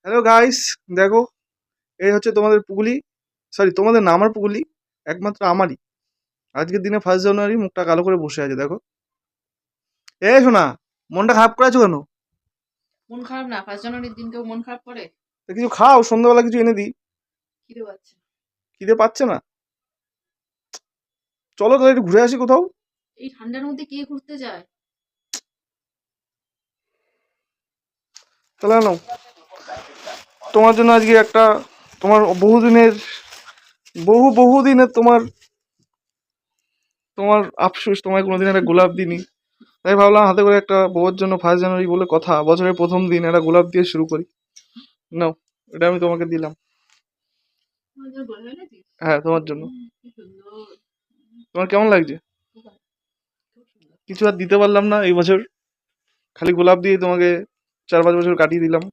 Hello guys, দেখো এই হচ্ছে তোমাদের পুগুলি। সরি, তোমাদের না, আমার পুগুলি, একমাত্র আমারই। আজকের দিনে 1 জানুয়ারি মুখটা কালো করে বসে আছে, দেখো। এ শোনা, মনটা খারাপ করে আছো কেন? মন খারাপ না, 1 জানুয়ারির দিন কেউ মন খারাপ করে? তা কিছু খাও, সন্ধ্যাবেলা কিছু এনে দিই। খিদে পাচ্ছে। খিদে পাচ্ছে না? চলো তাহলে একটু ঘুরে আসি কোথাও। এই ঠান্ডার মধ্যে কে ঘুরতে যায়? তাহলে নাও, তোমার জন্য আজকে একটা, তোমার বহুদিনের তোমার তোমার আফসোস, তোমায় কোনোদিন একটা গোলাপ দিইনি। তাই ভাবলাম হাতে করে একটা বউয়ের জন্য 1 জানুয়ারি বলে কথা, বছরের প্রথম দিন একটা গোলাপ দিয়ে শুরু করি। নাও, এটা আমি তোমাকে দিলাম। আমার জন্য গোলাপ এনেছিস? হ্যাঁ, তোমার জন্য। কি সুন্দর। তোমার কেমন লাগছে? খুব ভালো, খুব সুন্দর। কিছু আর দিতে পারলাম না এই বছর, খালি গোলাপ দিয়ে তোমাকে 4-5 বছর কাটিয়ে দিলাম।